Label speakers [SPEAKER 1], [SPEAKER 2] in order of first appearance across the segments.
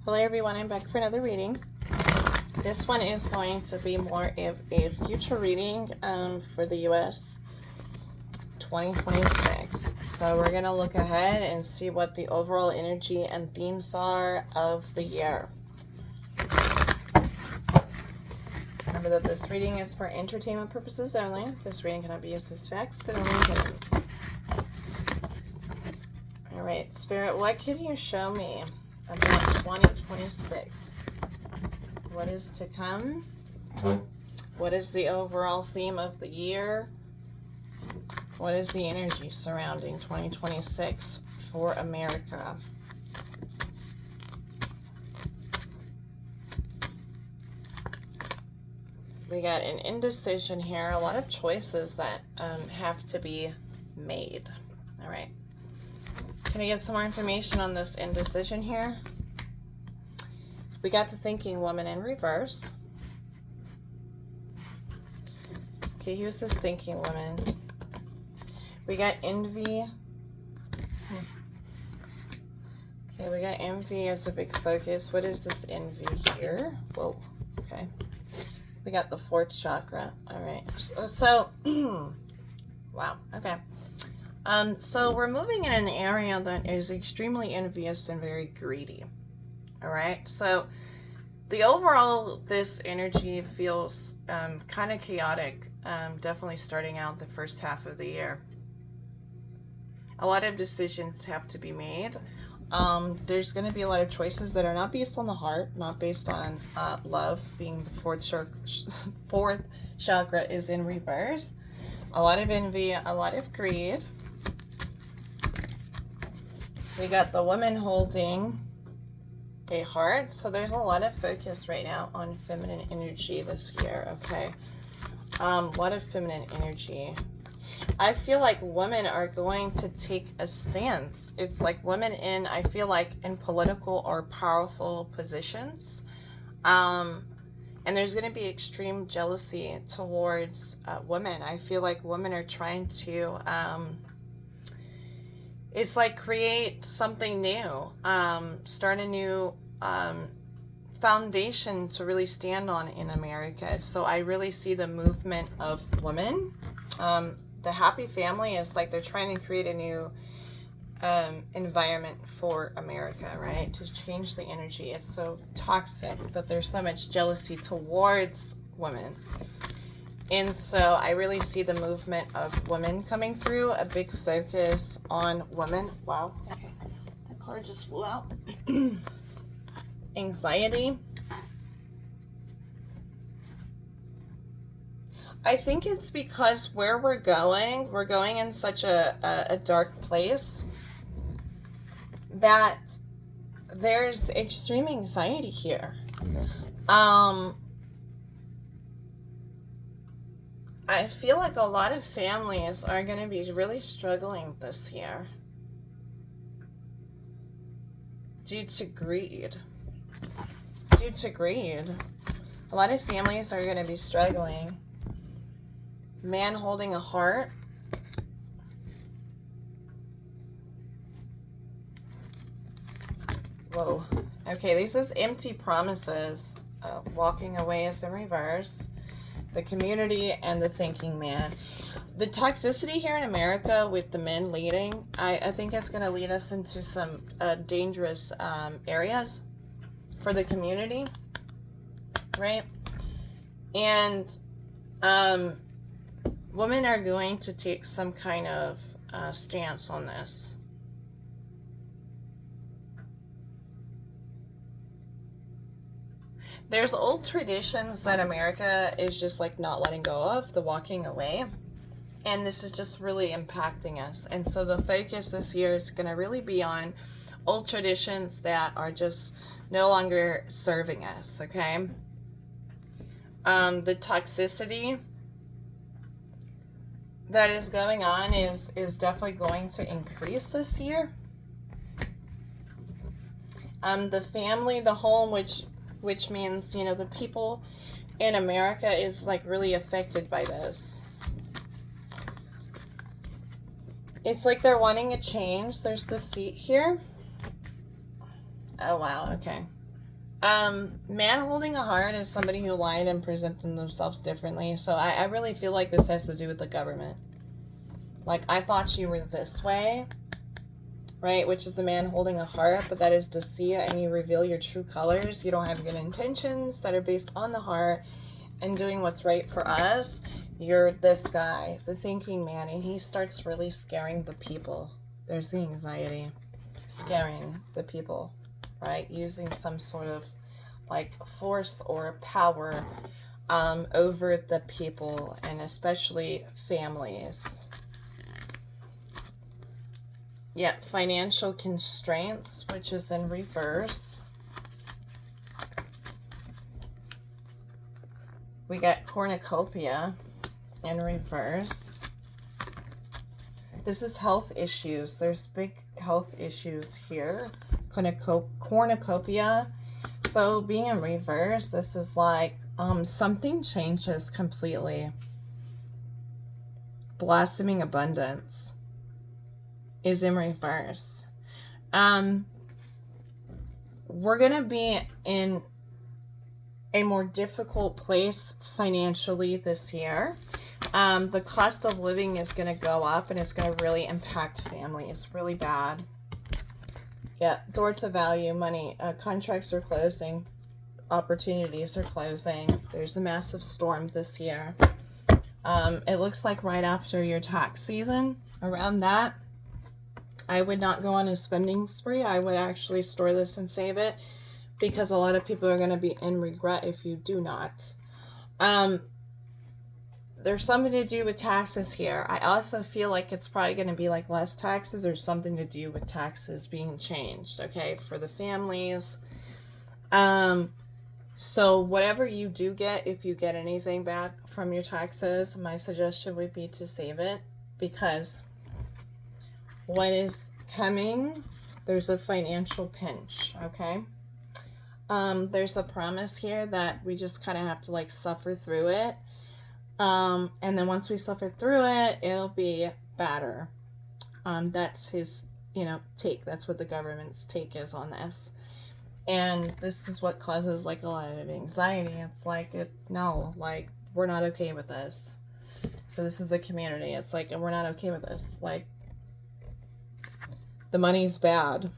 [SPEAKER 1] Hello everyone, I'm back for another reading. This one is going to be more of a future reading for the US 2026. So we're going to look ahead and see what the overall energy and themes are of the year. Remember that this reading is for entertainment purposes only. This reading cannot be used as facts, but only guidance. Alright, Spirit, what can you show me about 2026? What is to come? What is the overall theme of the year? What is the energy surrounding 2026 for America? We got an indecision here, a lot of choices that have to be made. All right. Can I get some more information on this indecision here? We got the thinking woman in reverse. Okay, here's this thinking woman. We got envy. Okay, we got envy as a big focus. What is this envy here? Whoa, okay. We got the fourth chakra. All right. So wow, okay. So we're moving in an area that is extremely envious and very greedy. All right. So the overall, this energy feels kind of chaotic. Definitely starting out the first half of the year. A lot of decisions have to be made. There's going to be a lot of choices that are not based on the heart, not based on love, being the fourth chakra is in reverse. A lot of envy, a lot of greed. We got the woman holding a heart. So there's a lot of focus right now on feminine energy this year, okay? A lot of feminine energy. I feel like women are going to take a stance. It's like women I feel like in political or powerful positions. And there's going to be extreme jealousy towards women. I feel like women are trying to, it's like create something new, start a new foundation to really stand on in America. So I really see the movement of women. The happy family is like they're trying to create a new environment for America, right? To change the energy. It's so toxic that there's so much jealousy towards women. And so I really see the movement of women coming through, a big focus on women. Wow, okay. That card just flew out. Anxiety. I think it's because where we're going in such a dark place that there's extreme anxiety here. I feel like a lot of families are going to be really struggling this year due to greed. Due to greed. A lot of families are going to be struggling. Man holding a heart. Whoa. Okay, this is empty promises. Walking away is in reverse. The community and the thinking man. The toxicity here in America with the men leading, I think it's going to lead us into some dangerous areas for the community, right? And women are going to take some kind of stance on this. There's old traditions that America is just like not letting go of, the walking away. And this is just really impacting us. And so the focus this year is going to really be on old traditions that are just no longer serving us, okay? The toxicity that is going on is definitely going to increase this year. The family, the home, which means, you know, the people in America is like really affected by this. It's like they're wanting a change. There's the seat here. Oh, wow. Okay. Man holding a heart is somebody who lied and presented themselves differently. So I really feel like this has to do with the government. Like, I thought you were this way, right? Which is the man holding a heart, but that is deceit, and you reveal your true colors. You don't have good intentions that are based on the heart and doing what's right for us. You're this guy, the thinking man, and he starts really scaring the people. There's the anxiety, scaring the people, right? Using some sort of like force or power over the people, and especially families. Yeah, financial constraints, which is in reverse. We got cornucopia in reverse. This is health issues. There's big health issues here. Cornucopia. So being in reverse, this is like something changes completely. Blossoming abundance is in reverse. We're gonna be in a more difficult place financially this year. The cost of living is going to go up, and it's going to really impact families really bad. Yeah, door to value, money, contracts are closing, opportunities are closing. There's a massive storm this year. It looks like right after your tax season, around that, I would not go on a spending spree. I would actually store this and save it, because a lot of people are going to be in regret if you do not. There's something to do with taxes here. I also feel like it's probably going to be like less taxes, or something to do with taxes being changed, okay, for the families. So whatever you do get, if you get anything back from your taxes, my suggestion would be to save it, because what is coming, there's a financial pinch, okay? There's a promise here that we just kind of have to like suffer through it. And then once we suffer through it, it'll be better. That's his, take. That's what the government's take is on this. And this is what causes like a lot of anxiety. It's like, we're not okay with this. So this is the community. It's like, we're not okay with this. Like, the money's bad.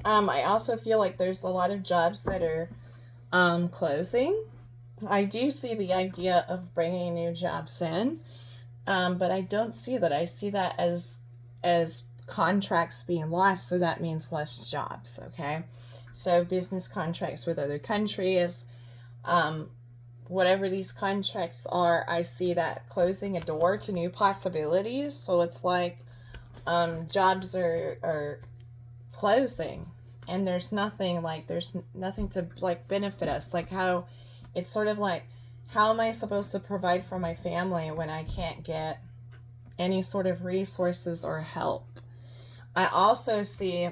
[SPEAKER 1] I also feel like there's a lot of jobs that are closing. I do see the idea of bringing new jobs in, but I don't see that. I see that as contracts being lost, so that means less jobs, okay? So business contracts with other countries, whatever these contracts are, I see that closing a door to new possibilities. So it's like jobs are closing, and there's nothing to like benefit us. Like, how it's sort of like, how am I supposed to provide for my family when I can't get any sort of resources or help? I also see,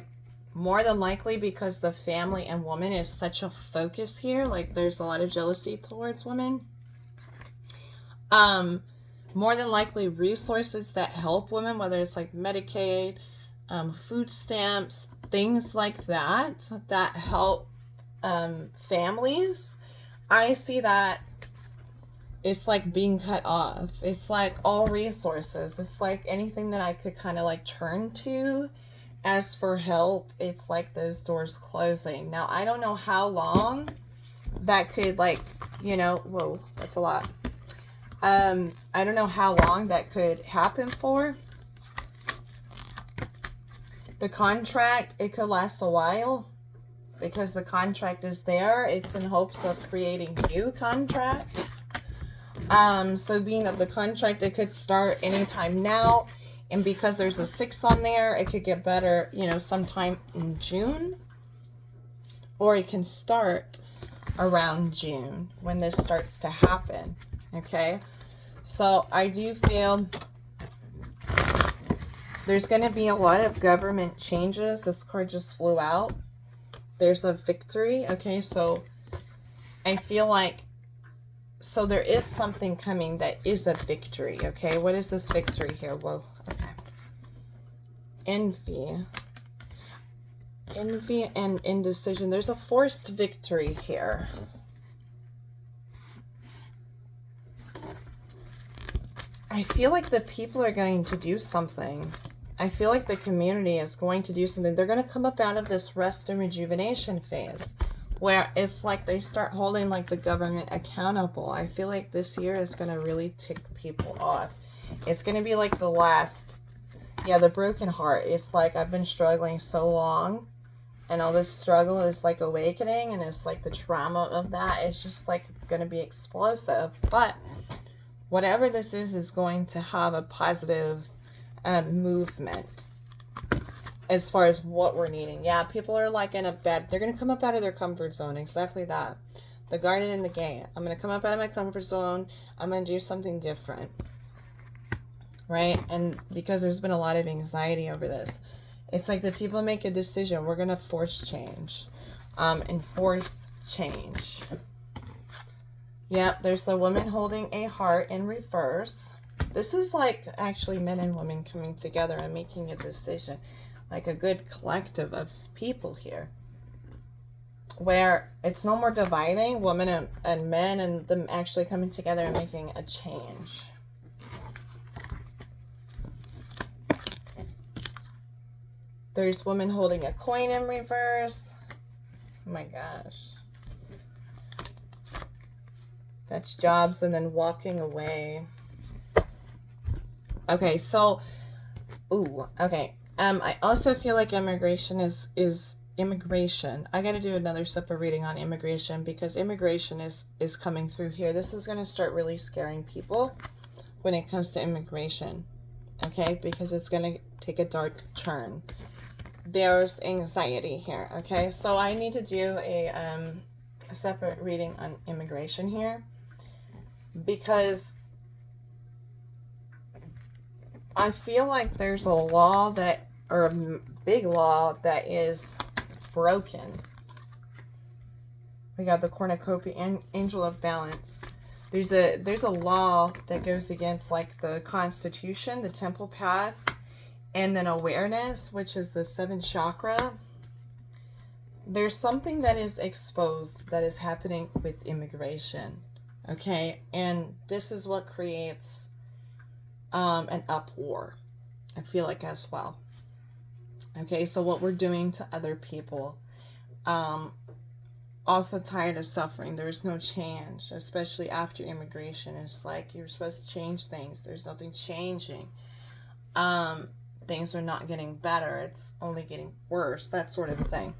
[SPEAKER 1] more than likely, because the family and woman is such a focus here, like there's a lot of jealousy towards women. More than likely, resources that help women, whether it's like Medicaid, food stamps, things like that help families, I see that it's like being cut off. It's like all resources. It's like anything that I could kind of like turn to as for help, it's like those doors closing. Now, I don't know how long that could whoa, that's a lot. I don't know how long that could happen for. The contract, it could last a while, because the contract is there. It's in hopes of creating new contracts. So being that the contract, it could start anytime now, and because there's a 6 on there, it could get better, sometime in June, or it can start around June when this starts to happen, okay? So I do feel there's going to be a lot of government changes. This card just flew out. There's a victory, okay? So I feel like, so there is something coming that is a victory, okay? What is this victory here? Whoa, okay. Envy. envy and indecision. There's a forced victory here. I feel like the people are going to do something. I feel like the community is going to do something. They're going to come up out of this rest and rejuvenation phase where it's like they start holding like the government accountable. I feel like this year is going to really tick people off. It's going to be like the last, the broken heart. It's like I've been struggling so long and all this struggle is like awakening, and it's like the trauma of that is just like going to be explosive. But whatever this is going to have a positive movement as far as what we're needing. Yeah, people are like in a bad, they're going to come up out of their comfort zone. Exactly that. The garden and the gate. I'm going to come up out of my comfort zone. I'm going to do something different. Right? And because there's been a lot of anxiety over this, it's like the people make a decision. We're going to force change. Enforce change. Yep, there's the woman holding a heart in reverse. This is like actually men and women coming together and making a decision. Like a good collective of people here. Where it's no more dividing, women and men, and them actually coming together and making a change. There's women holding a coin in reverse. Oh my gosh. That's jobs and then walking away. Okay, so, okay. I also feel like immigration is immigration. I got to do another separate reading on immigration because immigration is coming through here. This is going to start really scaring people when it comes to immigration, okay? Because it's going to take a dark turn. There's anxiety here, okay? So I need to do a separate reading on immigration here because I feel like there's a law that, or a big law that is broken. We got the cornucopia and angel of balance. There's a law that goes against like the constitution, the temple path, and then awareness, which is the 7th chakra. There's something that is exposed that is happening with immigration. Okay, and this is what creates an uproar, I feel like, as well. Okay, so what we're doing to other people. Also tired of suffering. There's no change, especially after immigration. It's like you're supposed to change things. There's nothing changing. Things are not getting better. It's only getting worse. That sort of thing,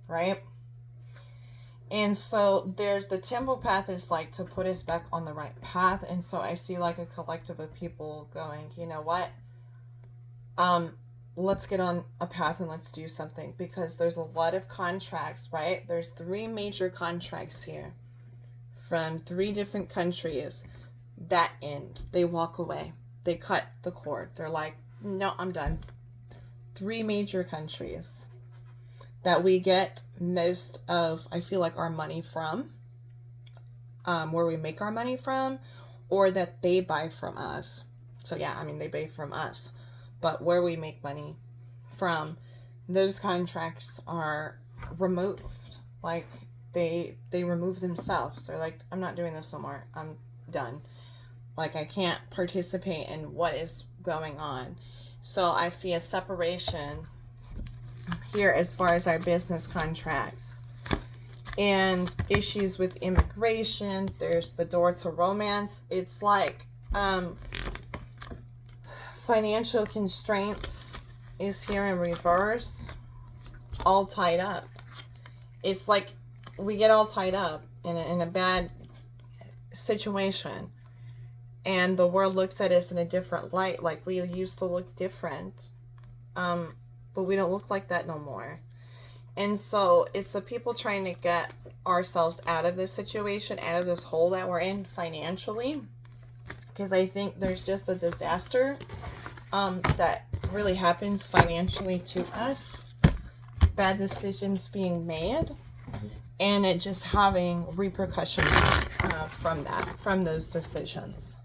[SPEAKER 1] right? And so there's the temple path is like to put us back on the right path. And so I see like a collective of people going, you know what? Let's get on a path and let's do something, because there's a lot of contracts, right? There's 3 major contracts here from 3 different countries that end. They walk away. They cut the cord. They're like, no, I'm done. 3 major countries that we get most of, I feel like, our money from, where we make our money from, or that they buy from us. So yeah, I mean, they buy from us. But where we make money from, those contracts are removed. Like, they remove themselves. They're like, I'm not doing this no more. I'm done. Like, I can't participate in what is going on. So I see a separation here as far as our business contracts. And issues with immigration. There's the door to romance. It's like, financial constraints is here in reverse, all tied up. It's like we get all tied up in a bad situation, and the world looks at us in a different light. Like, we used to look different, but we don't look like that no more. And so it's the people trying to get ourselves out of this situation, out of this hole that we're in financially, because I think there's just a disaster that really happens financially to us, bad decisions being made, and it just having repercussions from those decisions.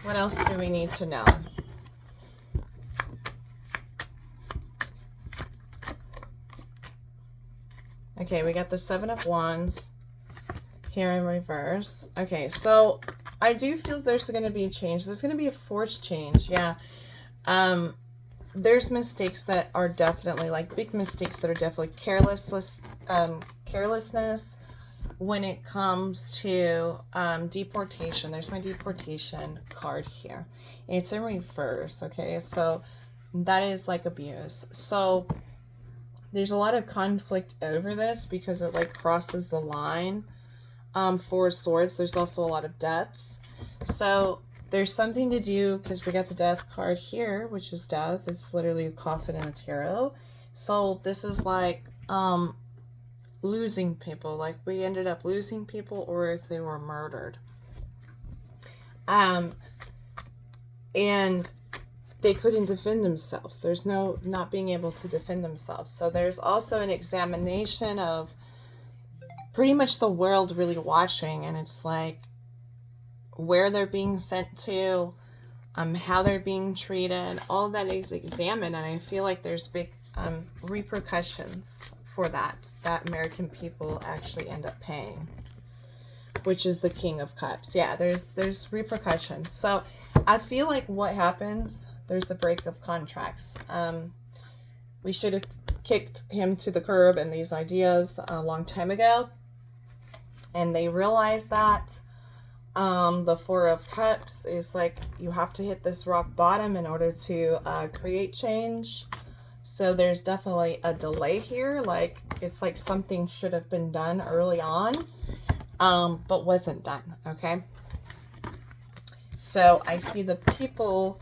[SPEAKER 1] What else do we need to know? Okay, we got the Seven of Wands here in reverse. Okay, so I do feel there's going to be a change. There's going to be a forced change. Yeah. There's mistakes that are definitely, like, big mistakes that are definitely carelessness when it comes to deportation. There's my deportation card here. It's in reverse, okay? So that is like abuse. So there's a lot of conflict over this because it like crosses the line. Four of Swords, there's also a lot of deaths. So there's something to do, because we got the death card here, which is death. It's literally a coffin in a tarot. So this is like losing people. Like, we ended up losing people, or if they were murdered. And they couldn't defend themselves. There's no not being able to defend themselves. So there's also an examination of pretty much the world really watching, and it's like where they're being sent to, how they're being treated, all that is examined, and I feel like there's big repercussions for that American people actually end up paying, which is the King of Cups. Yeah, there's repercussions. So I feel like what happens, there's the break of contracts. We should have kicked him to the curb and these ideas a long time ago, and they realized that. The Four of Cups is like, you have to hit this rock bottom in order to create change. So there's definitely a delay here. Like, it's like something should have been done early on, but wasn't done, okay? So I see the people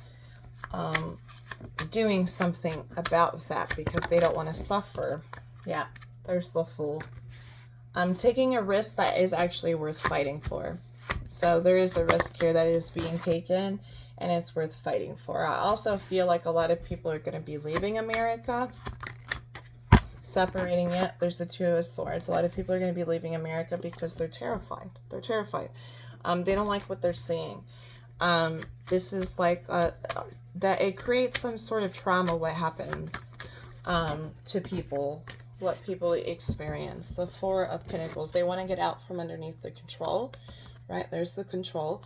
[SPEAKER 1] doing something about that because they don't want to suffer. Yeah, there's the Fool. I'm taking a risk that is actually worth fighting for. So there is a risk here that is being taken, and it's worth fighting for. I also feel like a lot of people are going to be leaving America, separating it. There's the Two of Swords. A lot of people are going to be leaving America because they're terrified. They're terrified. They don't like what they're seeing. This is like that it creates some sort of trauma what happens to people, what people experience. The Four of Pentacles. They want to get out from underneath the control. Right, there's the control.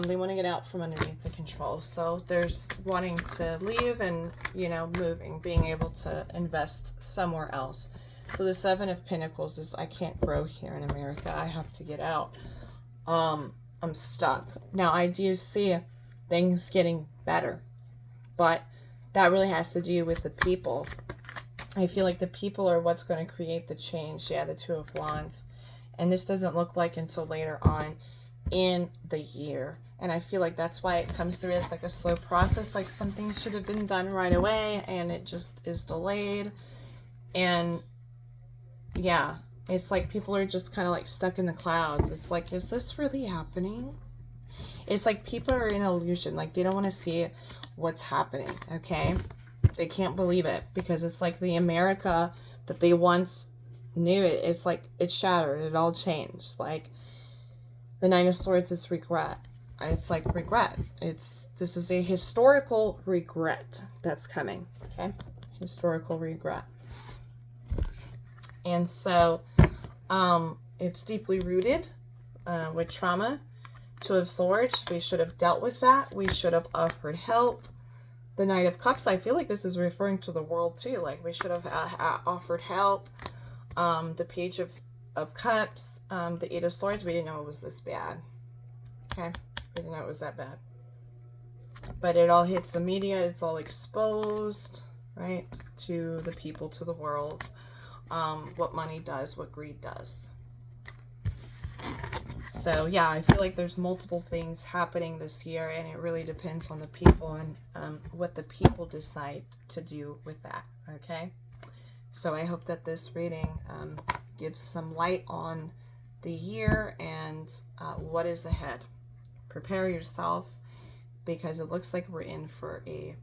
[SPEAKER 1] They want to get out from underneath the control. So there's wanting to leave and, you know, moving, being able to invest somewhere else. So the Seven of Pentacles is, I can't grow here in America. I have to get out. I'm stuck. Now, I do see things getting better, but that really has to do with the people. I feel like the people are what's going to create the change. Yeah, the Two of Wands. And this doesn't look like until later on in the year, and I feel like that's why it comes through as like a slow process, like something should have been done right away and it just is delayed. And yeah, it's like people are just kind of like stuck in the clouds. It's like, is this really happening? It's like people are in illusion, like they don't want to see what's happening. Okay, they can't believe it because it's like the America that they once knew, it's like it's shattered. It all changed. Like the Nine of Swords is regret. It's like regret. This is a historical regret that's coming. Okay, historical regret. And so it's deeply rooted with trauma. Two of Swords, we should have dealt with that. We should have offered help. The Knight of Cups, I feel like this is referring to the world too. Like we should have offered help. The Page of Cups, the Eight of Swords, we didn't know it was this bad. Okay, we didn't know it was that bad. But it all hits the media. It's all exposed, right, to the people, to the world. What money does, what greed does. So yeah, I feel like there's multiple things happening this year, and it really depends on the people and what the people decide to do with that. Okay, so I hope that this reading gives some light on the year and what is ahead. Prepare yourself, because it looks like we're in for a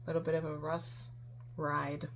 [SPEAKER 1] little bit of a rough ride.